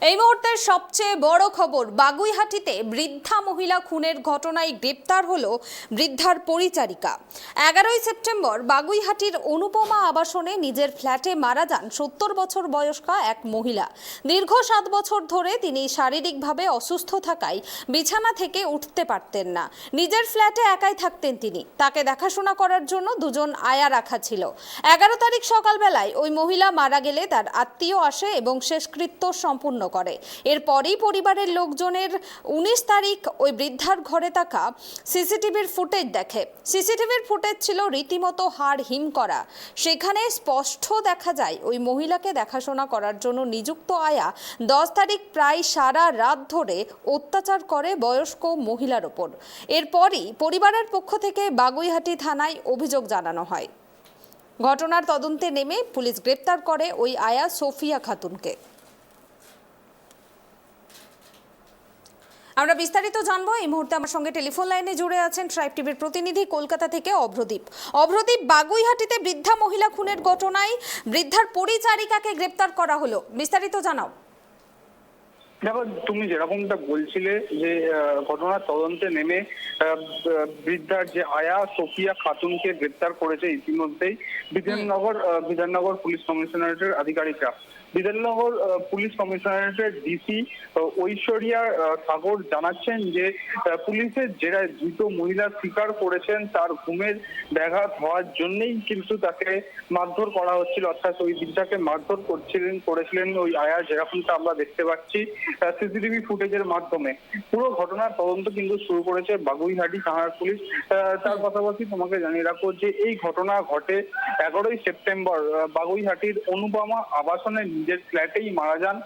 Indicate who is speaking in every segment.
Speaker 1: এই মুহূর্তের সবচেয়ে বড় খবর, বাগুইহাটিতে বৃদ্ধা মহিলা খুনের ঘটনায় গ্রেপ্তার হলো বৃদ্ধার পরিচারিকা। 11ই সেপ্টেম্বর বাগুইহাটির অনুপমা আবাসনে নিজের ফ্ল্যাটে মারা যান 70 বছর বয়স্কা এক মহিলা। দীর্ঘ 7 বছর ধরে তিনি শারীরিকভাবে অসুস্থ থাকায় বিছানা থেকে উঠতে পারতেন না। নিজের ফ্ল্যাটে একাই থাকতেন তিনি। তাকে দেখাশোনা করার জন্য দুজন আয়া রাখা ছিল। 11 তারিখ সকালবেলায় ওই মহিলা মারা গেলে তার আত্মীয় আসে এবং শেষকৃত্য সম্পূর্ণ করে। এরপরই পরিবারের লোকজনের 19 তারিখ ওই বৃদ্ধার ঘরে থাকা সিসিটিভির ফুটেজ দেখে। সিসিটিভির ফুটেজ ছিল রীতিমতো হাড় হিম করা। সেখানে স্পষ্ট দেখা যায় ওই মহিলাকে দেখাশোনা করার জন্য নিযুক্ত আয়া 10 তারিখ প্রায় সারা রাত ধরে অত্যাচার করে বয়স্ক মহিলার ওপর। এরপরই পরিবারের পক্ষ থেকে বাগুইহাটি থানায় অভিযোগ জানানো হয়। ঘটনার তদন্তে নেমে পুলিশ গ্রেপ্তার করে ওই আয়া সোফিয়া খাতুনকে। আমরা বিস্তারিত জানবো। এই মুহূর্তে আমার সঙ্গে টেলিফোন লাইনে জুড়ে আছেন ট্রাইব টিভির প্রতিনিধি কলকাতা থেকে অভ্রদীপ। অভ্রদীপ, বাগুইহাটিতে বৃদ্ধা মহিলা খুনের ঘটনায় বৃদ্ধার পরিচারিকাকে গ্রেপ্তার করা হলো, বিস্তারিত জানাও।
Speaker 2: দেখো, তুমি যেরকমটা বলছিলে যে ঘটনার তদন্তে নেমে বৃদ্ধার যে আয়া সোফিয়া খাতুনকে গ্রেপ্তার করেছে ইতিমধ্যেই বিধাননগর পুলিশ কমিশনারেটের আধিকারিকরা। বিধাননগর পুলিশ কমিশনারেটের ডিসি ঐশ্বরিয়া সাগর জানাচ্ছেন যে পুলিশের জেরায় ধৃত মহিলা স্বীকার করেছেন তার ঘুমের ব্যাঘাত হওয়ার জন্যই কিন্তু তাকে মারধর করা হচ্ছিল, অর্থাৎ ওই বৃদ্ধাকে মারধর করেছিলেন ওই আয়া, যেরকমটা আমরা দেখতে পাচ্ছি সিসিটিভি ফুটেজের মাধ্যমে। পুরো ঘটনার তদন্ত কিন্তু শুরু করেছে বাগুইহাটি থানার পুলিশ। তার পাশাপাশি তোমাকে জানিয়ে রাখো যে এই ঘটনা ঘটে 11ই সেপ্টেম্বর বাগুইহাটির অনুপমা আবাসনে নিজের ফ্ল্যাটেই মারা যান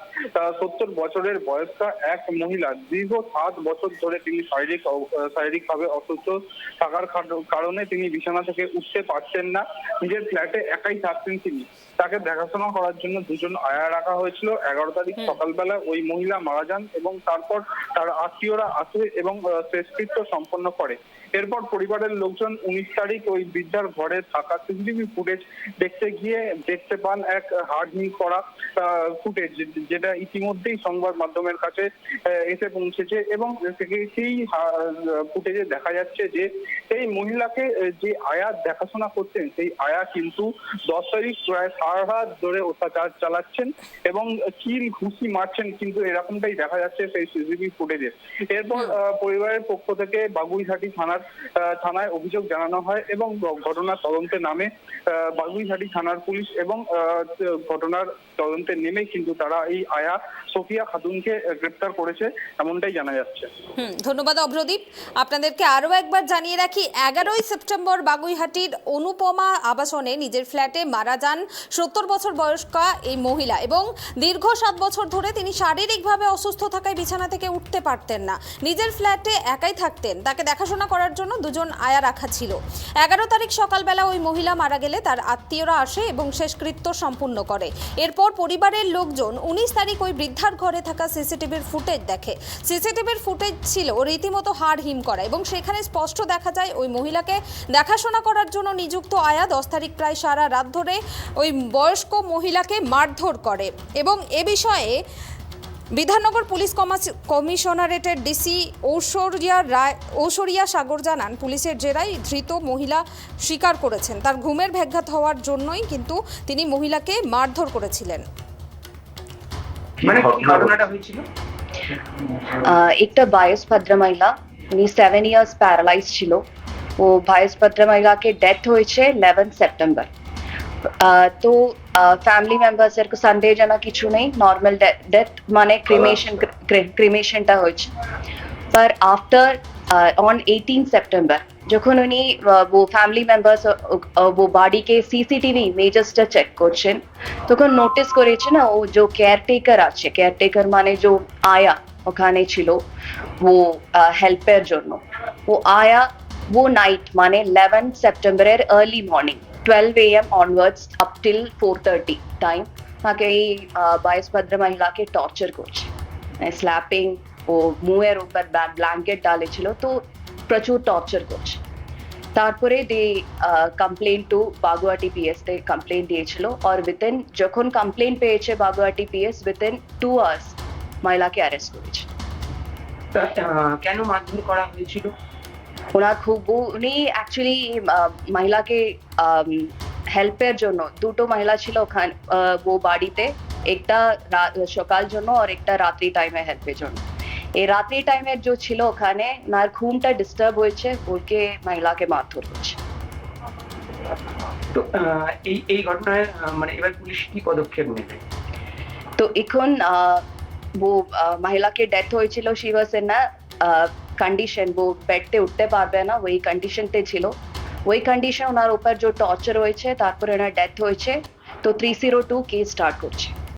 Speaker 2: 70 বছরের বয়স্কা এক মহিলা। দীর্ঘ 7 বছর ধরে তিনি শারীরিকভাবে অসুস্থ থাকার কারণে তিনি বিছানা থেকে উঠতে পারতেন না। নিজের ফ্ল্যাটে একাই থাকতেন তিনি। তাকে দেখাশোনা করার জন্য দুজন আয়া রাখা হয়েছিল। 11 তারিখ সকালবেলা ওই মহিলা মারা যান এবং তারপর তার আত্মীয়রা আসে এবং শেষকৃত্য সম্পন্ন করে। এরপর পরিবারের লোকজন 19 তারিখ ওই বৃদ্ধার ঘরে থাকা সিসিটিভি ফুটেজ দেখতে গিয়ে দেখতে পান এক হাড় হিম করা ফুটেজ, যেটা ইতিমধ্যেই সংবাদ মাধ্যমের কাছে এসে পৌঁছেছে এবং সেই ফুটেজে দেখা যাচ্ছে যে এই মহিলাকে যে আয়া দেখাশোনা করতেন সেই আয়া কিন্তু 10 তারিখ প্রায় সারা রাত ধরে অত্যাচার চালাচ্ছেন এবং কিল ঘুষি মারছেন, কিন্তু এরকমটাই দেখা যাচ্ছে সেই সিসিটিভি ফুটেজে। এরপর পরিবারের পক্ষ থেকে বাগুইহাটি থানায় অভিযোগ জানানো হয় এবং ঘটনার তদন্তে নামে বাগুইহাটি থানার পুলিশ এবং ঘটনার তদন্তে নেমে কিন্তু তারা এই আয়া সোফিয়া খাতুনকে গ্রেপ্তার করেছে, এমনটাই জানা যাচ্ছে।
Speaker 1: ধন্যবাদ অভ্রদীপ। আপনাদেরকে আরো একবার জানিয়ে রাখি, 11ই সেপ্টেম্বর বাগুইহাটির অনুপমা আবাসনে নিজের ফ্ল্যাটে মারা যান 70 বছর বয়স্কা এই মহিলা এবং দীর্ঘ 7 বছর ধরে তিনি শারীরিকভাবে অসুস্থ থাকায় বিছানা থেকে উঠতে পারতেন না। নিজের ফ্ল্যাটে একাই থাকতেন। তাকে দেখাশোনা করার জন্য দুজন আয়া রাখা ছিল। 11 তারিখ সকালবেলা ওই মহিলা মারা গেলে তার আত্মীয়রা আসে এবং শেষকৃত্য সম্পূর্ণ করে। এরপর পরিবারের লোকজন 19 তারিখ ওই বৃদ্ধার ঘরে থাকা সিসিটিভির ফুটেজ দেখে। সিসিটিভির ফুটেজ ছিল রীতিমতো হাড় হিম করা এবং সেখানে স্পষ্ট দেখা যায় ওই মহিলাকে দেখাশোনা করার জন্য নিযুক্ত আয়া 10 তারিখ প্রায় সারা রাত ধরে ওই বয়স্ক মহিলাকে মারধর করে এবং এ বিষয়ে বিধাননগর পুলিশ কমিশনারেটের ডিসি ঐশ্বরিয়া সাগর জানান, পুলিশের জেরায় ধৃত মহিলা স্বীকার করেছেন তার ঘুমের ব্যাঘাত হওয়ার জন্যই কিন্তু তিনি মহিলাকে মারধর করেছিলেন।
Speaker 3: মানে ঘটনাটা হয়েছিল
Speaker 4: একটা বয়স্ক মহিলা, উনি 7 ইয়ার্স প্যারালাইজ ছিল। ও বয়স্ক মহিলাকে ডেথ হয়েছে 11 সেপ্টেম্বর। তো ফ্যামিলি মেম্বার্সের সন্দেহজনক কিছু নেই, নর্মাল ডেথ মানে ক্রিমেশনটা হয়েছে। पर आफ्टर ऑन 18 सेप्टेम्बर যখন উনি ফ্যামিলি মেম্বার্স वो বাড়ি के सीसीटीवी ইমেজেসটা চেক করছেন তখন নোটিস করেছে না ও যে কেয়ারটেকার আছে, কেয়ারটেকার মানে যে আয়া ওখানে ছিল वो হেল্পের জন্য, ও আয়া वो নাইট মানে 11 সেপ্টেম্বরের early morning 12 AM onwards up till 4:30 time তাকে এই বয়স্ক মহিলাকে টর্চার করছে, স্ল্যাপিং ও মুয়ের উপর ব্ল্যাঙ্কেট ডালেছিল, তো প্রচুর টর্চার করছে। তারপরে দে কমপ্লেন টু বাগুয়াটি পিএস তে কমপ্লেন দিয়েছিল, আর উইদিন যখন কমপ্লেন পেয়েছে বাগুয়াটি পিএস উইদিন 2 hours মহিলাকে অ্যারেস্ট করেছে।
Speaker 3: তা, কেন মারধর করা হয়েছিল?
Speaker 4: ওনার খুব উনি অ্যাকচুয়ালি মহিলাকে হেল্পের জন্য দুটো মহিলা ছিল ওখানে ও বাড়িতে, একটা সকাল জন্য আর একটা রাত্রি টাইমে হেল্পের জন্য। এই রাত্রি টাইমের যে ছিল ওখানে ওনার ঘুমটা ডিস্টার্ব হয়েছে, ওকে মহিলাকে মারধর করছে।
Speaker 3: তো এই ঘটনায় মানে এবার পুলিশ কি পদক্ষেপ নেবে?
Speaker 4: তো এখন वो महिला के डेथ হয়েছিল, she was in a condition, वो बेड पे উঠতে পারবে না, ওই কন্ডিশনতে ছিল। ওই কন্ডিশন ওনার উপর যে টর্চার হয়েছে তারপরে ওনার ডেথ হয়েছে, তো 302 কেস স্টার্ট করছে।